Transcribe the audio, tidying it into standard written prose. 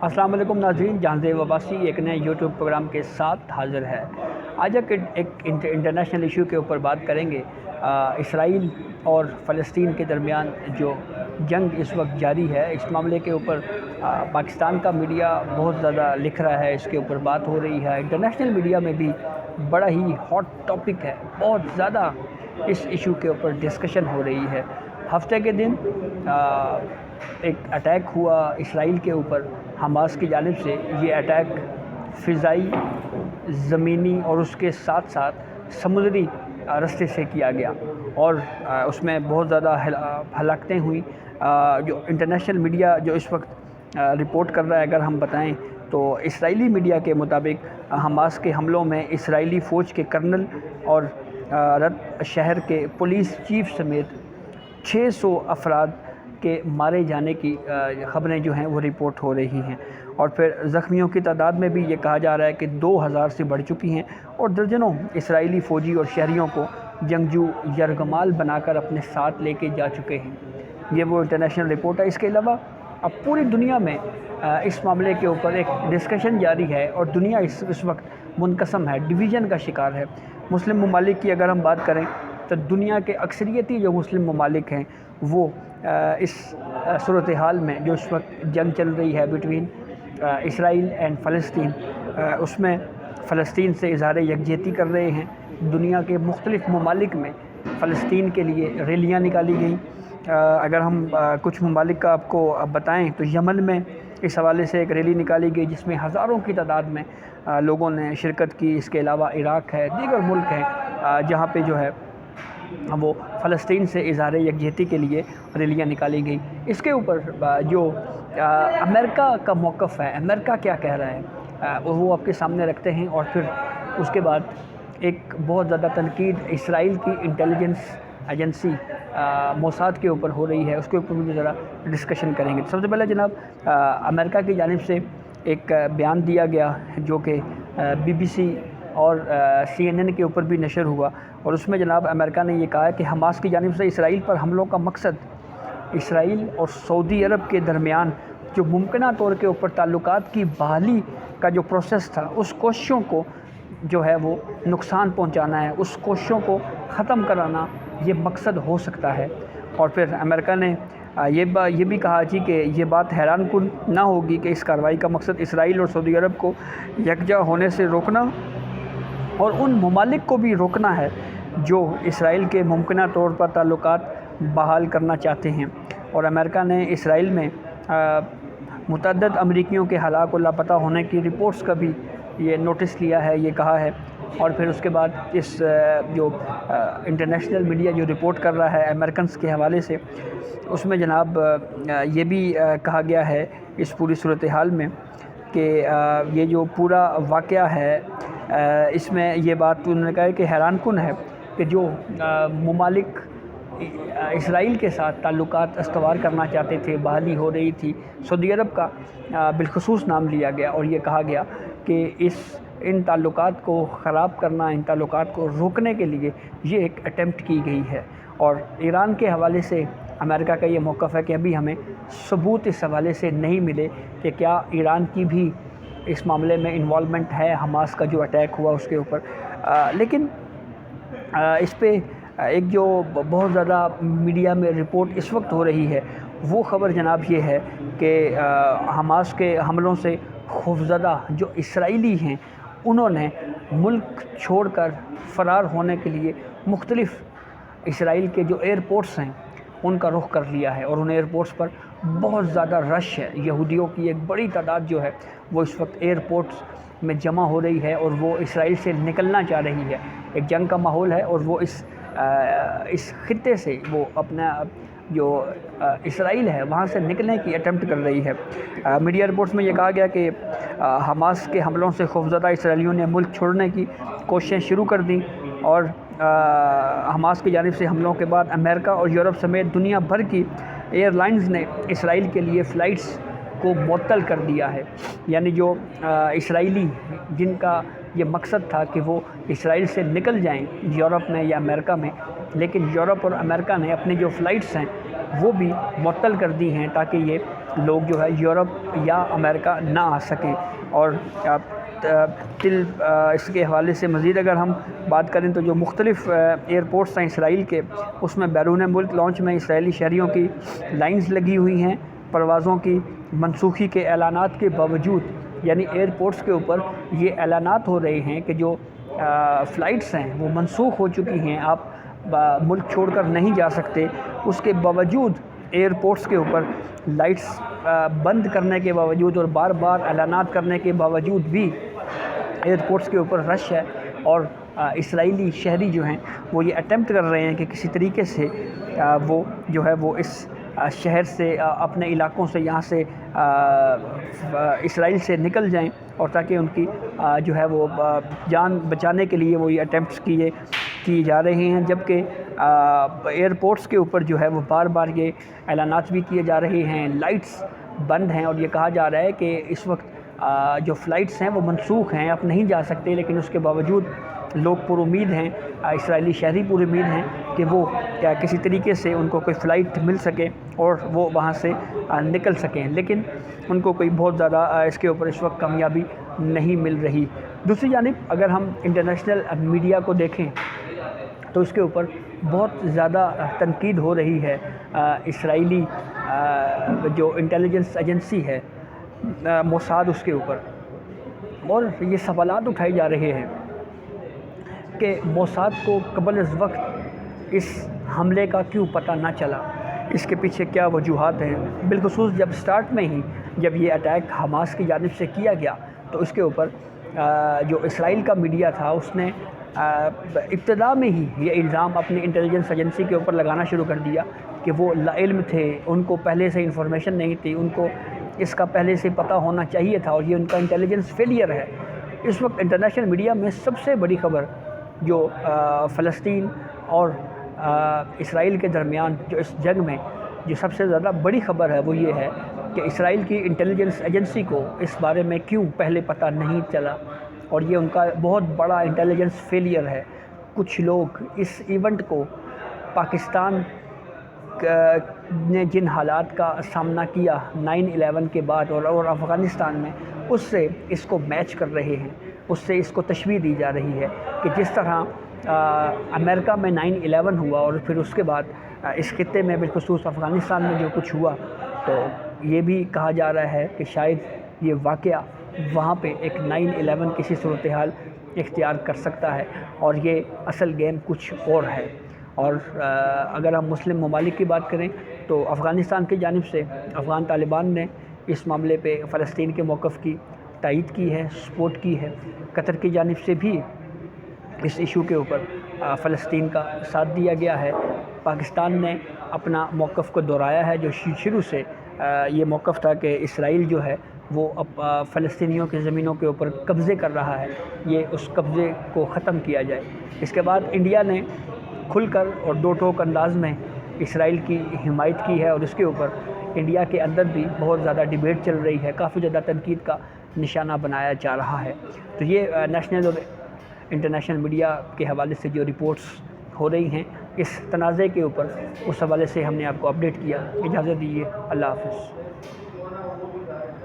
अस्सलाम वालेकुम नाज़रीन, जहांज़ेब अब्बासी एक नए यूट्यूब प्रोग्राम के साथ हाज़िर है। आज एक इंटरनेशनल इशू के ऊपर बात करेंगे। इसराइल और फ़लस्तीन के दरमियान जो जंग इस वक्त जारी है, इस मामले के ऊपर पाकिस्तान का मीडिया बहुत ज़्यादा लिख रहा है, इसके ऊपर बात हो रही है। इंटरनेशनल मीडिया में भी बड़ा ही हॉट टॉपिक है, बहुत ज़्यादा इस इशू के ऊपर डिस्कशन हो रही है। हफ्ते के दिन एक अटैक हुआ इसराइल के ऊपर हमास की जानिब से। ये अटैक फ़िज़ाई, ज़मीनी और उसके साथ साथ समुद्री रास्ते से किया गया और उसमें बहुत ज़्यादा हलाकतें हुई। जो इंटरनेशनल मीडिया जो इस वक्त रिपोर्ट कर रहा है, अगर हम बताएं तो इसराइली मीडिया के मुताबिक हमास के हमलों में इसराइली फ़ौज के कर्नल और रत शहर के पुलिस चीफ समेत 600 अफराद के मारे जाने की ख़बरें जो हैं वो रिपोर्ट हो रही हैं। और फिर ज़ख्मियों की तादाद में भी ये कहा जा रहा है कि 2000 से बढ़ चुकी हैं और दर्जनों इसराइली फ़ौजी और शहरियों को जंगजू यरगमाल बनाकर अपने साथ लेके जा चुके हैं। ये वो इंटरनेशनल रिपोर्ट है। इसके अलावा अब पूरी दुनिया में इस मामले के ऊपर एक डिस्कशन जारी है और दुनिया इस वक्त मुनक़सम है, डिवीज़न का शिकार है। मुस्लिम ममालिक की अगर हम बात करें तो दुनिया के अक्सरियती जो मुस्लिम ममालिक हैं वो इस सूरत हाल में जो इस वक्त जंग चल रही है बिटवीन इसराइल एंड फ़लस्तीन, उसमें फ़लस्तीन से इज़हार यकजहती कर रहे हैं। दुनिया के मुख्तलिफ़ ममालिक में फ़लस्तीन के लिए रैलियाँ निकाली गई। अगर हम कुछ ममालिक का आपको बताएं तो यमन में इस हवाले से एक रैली निकाली गई जिसमें हज़ारों की तादाद में लोगों ने शिरकत की। इसके अलावा इराक़ है, दीगर मुल्क हैं जहाँ पे जो है वो फ़लस्तीन से इज़हार यकजहती के लिए रैलियाँ निकाली गई। इसके ऊपर जो अमेरिका का मौक़िफ़ है, अमेरिका क्या कह रहा है वो आपके सामने रखते हैं और फिर उसके बाद एक बहुत ज़्यादा तनकीद इसराइल की इंटेलिजेंस एजेंसी मोसाद के ऊपर हो रही है, उसके ऊपर भी ज़रा डिस्कशन करेंगे। सबसे पहले जनाब अमेरिका की जानिब से एक बयान दिया गया जो कि BBC और CNN के ऊपर भी नशर हुआ और उसमें जनाब अमेरिका ने ये कहा है कि हमास की जानिब से इसराइल पर हमलों का मकसद इसराइल और सऊदी अरब के दरमियान जो मुमकिना तौर के ऊपर ताल्लुकात की बहाली का जो प्रोसेस था, उस कोशिशों को जो है वो नुकसान पहुंचाना है, उस कोशिशों को ख़त्म कराना ये मकसद हो सकता है। और फिर अमेरिका ने ये भी कहा जी कि ये बात हैरान कुन ना होगी कि इस कार्रवाई का मकसद इसराइल और सऊदी अरब को यकजा होने से रोकना और उन ममालिक को भी रोकना है जो इसराइल के मुमकिना तौर पर ताल्लुकात बहाल करना चाहते हैं। और अमेरिका ने इसराइल में मुतअद्दिद अमरीकियों के हलाक और लापता होने की रिपोर्ट्स का भी ये नोटिस लिया है, ये कहा है। और फिर उसके बाद इस जो इंटरनेशनल मीडिया जो रिपोर्ट कर रहा है अमेरिकन्स के हवाले से, उसमें जनाब ये भी कहा गया है इस पूरी सूरत हाल में कि ये जो पूरा वाक़या है इसमें ये बात उन्होंने कहा है कि हैरान कुन है कि जो ममालिक इसराइल के साथ ताल्लुकात इस्तवार करना चाहते थे, बहाली हो रही थी, सऊदी अरब का बिलखुसूस नाम लिया गया और ये कहा गया कि इन ताल्लुकात को ख़राब करना, इन ताल्लुकात को रोकने के लिए ये एक अटेम्प्ट की गई है। और ईरान के हवाले से अमेरिका का ये मौक़िफ़ है कि अभी हमें सबूत इस हवाले से नहीं मिले कि क्या ईरान की भी इस मामले में इन्वॉल्वमेंट है हमास का जो अटैक हुआ उसके ऊपर। लेकिन इस पे एक जो बहुत ज़्यादा मीडिया में रिपोर्ट इस वक्त हो रही है वो ख़बर जनाब ये है कि हमास के हमलों से खौफज़दा जो इसराइली हैं उन्होंने मुल्क छोड़कर फ़रार होने के लिए मुख्तलिफ़ इसराइल के जो एयरपोर्ट्स हैं उनका रुख कर लिया है और उन एयरपोर्ट्स पर बहुत ज़्यादा रश है। यहूदियों की एक बड़ी तादाद जो है वो इस वक्त एयरपोर्ट्स में जमा हो रही है और वो इसराइल से निकलना चाह रही है। एक जंग का माहौल है और वो इस खित्ते से वो अपना जो इसराइल है वहाँ से निकलने की अटेम्प्ट कर रही है। मीडिया रिपोर्ट्स में ये कहा गया कि हमास के हमलों से खौफज़दा इसराइलियों ने मुल्क छोड़ने की कोशिशें शुरू कर दी और हमास की जानिब से हमलों के बाद अमेरिका और यूरोप समेत दुनिया भर की एयरलाइंस ने इसराइल के लिए फ़्लाइट्स को मुअत्तल कर दिया है। यानी जो इसराइली जिनका ये मकसद था कि वो इसराइल से निकल जाएं यूरोप में या अमेरिका में, लेकिन यूरोप और अमेरिका ने अपनी जो फ़्लाइट्स हैं वो भी मुअत्तल कर दी हैं ताकि ये لوگ جو ہے یورپ یا امریکہ نہ آ سکیں. اور اس کے حوالے سے مزید اگر ہم بات کریں تو جو مختلف ایئرپورٹس ہیں اسرائیل کے، اس میں بیرون ملک لانچ میں اسرائیلی شہریوں کی لائنز لگی ہوئی ہیں پروازوں کی منسوخی کے اعلانات کے باوجود. یعنی ایئرپورٹس کے اوپر یہ اعلانات ہو رہے ہیں کہ جو فلائٹس ہیں وہ منسوخ ہو چکی ہیں، آپ ملک چھوڑ کر نہیں جا سکتے. اس کے باوجود ایئرپورٹس کے اوپر لائٹس بند کرنے کے باوجود اور بار بار اعلانات کرنے کے باوجود بھی ایئرپورٹس کے اوپر رش ہے. اور اسرائیلی شہری جو ہیں وہ یہ اٹیمپٹ کر رہے ہیں کہ کسی طریقے سے وہ جو ہے وہ اس شہر سے اپنے علاقوں سے یہاں سے اسرائیل سے نکل جائیں، اور تاکہ ان کی جو ہے وہ جان بچانے کے لیے وہ یہ اٹیمپٹس کیے جا رہے ہیں. جبکہ ایئرپورٹس کے اوپر جو ہے وہ بار بار یہ اعلانات بھی کیے جا رہے ہیں، لائٹس بند ہیں، اور یہ کہا جا رہا ہے کہ اس وقت جو فلائٹس ہیں وہ منسوخ ہیں، آپ نہیں جا سکتے. لیکن اس کے باوجود لوگ پر امید ہیں، اسرائیلی شہری پر امید ہیں کہ وہ کسی طریقے سے ان کو کوئی فلائٹ مل سکے اور وہ وہاں سے نکل سکیں. لیکن ان کو کوئی بہت زیادہ اس کے اوپر اس وقت کامیابی نہیں مل رہی. دوسری جانب اگر ہم انٹرنیشنل میڈیا کو دیکھیں تو اس کے اوپر بہت زیادہ تنقید ہو رہی ہے. اسرائیلی جو انٹیلیجنس ایجنسی ہے موساد، اس کے اوپر، اور یہ سوالات اٹھائے جا رہے ہیں کہ موساد کو قبل از وقت اس حملے کا کیوں پتہ نہ چلا، اس کے پیچھے کیا وجوہات ہیں. بالخصوص جب سٹارٹ میں ہی جب یہ اٹیک حماس کی جانب سے کیا گیا تو اس کے اوپر جو اسرائیل کا میڈیا تھا اس نے ابتدا میں ہی یہ الزام اپنی انٹیلیجنس ایجنسی کے اوپر لگانا شروع کر دیا کہ وہ لا علم تھے، ان کو پہلے سے انفارمیشن نہیں تھی، ان کو اس کا پہلے سے پتہ ہونا چاہیے تھا، اور یہ ان کا انٹیلیجنس فیلئر ہے. اس وقت انٹرنیشنل میڈیا میں سب سے بڑی خبر جو فلسطین اور اسرائیل کے درمیان جو اس جنگ میں جو سب سے زیادہ بڑی خبر ہے وہ یہ ہے کہ اسرائیل کی انٹیلیجنس ایجنسی کو اس بارے میں کیوں پہلے پتہ نہیں چلا، اور یہ ان کا بہت بڑا انٹیلیجنس فیلئر ہے. کچھ لوگ اس ایونٹ کو پاکستان نے جن حالات کا سامنا کیا 9/11 کے بعد اور افغانستان میں، اس سے اس کو میچ کر رہے ہیں، اس سے اس کو تشبیہ دی جا رہی ہے کہ جس طرح امریکہ میں 9/11 ہوا اور پھر اس کے بعد اس خطے میں بالخصوص افغانستان میں جو کچھ ہوا، تو یہ بھی کہا جا رہا ہے کہ شاید یہ واقعہ وہاں پہ ایک 9/11 کسی صورتحال اختیار کر سکتا ہے، اور یہ اصل گیم کچھ اور ہے. اور اگر ہم مسلم ممالک کی بات کریں تو افغانستان کی جانب سے افغان طالبان نے اس معاملے پہ فلسطین کے موقف کی تائید کی ہے، سپورٹ کی ہے. قطر کی جانب سے بھی اس ایشو کے اوپر فلسطین کا ساتھ دیا گیا ہے. پاکستان نے اپنا موقف کو دہرایا ہے، جو شروع سے یہ موقف تھا کہ اسرائیل جو ہے وہ اب فلسطینیوں کی زمینوں کے اوپر قبضے کر رہا ہے، یہ اس قبضے کو ختم کیا جائے. اس کے بعد انڈیا نے کھل کر اور دو ٹوک انداز میں اسرائیل کی حمایت کی ہے، اور اس کے اوپر انڈیا کے اندر بھی بہت زیادہ ڈیبیٹ چل رہی ہے، کافی زیادہ تنقید کا نشانہ بنایا جا رہا ہے. تو یہ نیشنل اور انٹرنیشنل میڈیا کے حوالے سے جو رپورٹس ہو رہی ہیں اس تنازع کے اوپر، اس حوالے سے ہم نے آپ کو اپڈیٹ کیا. اجازت دیجیے، اللہ حافظ.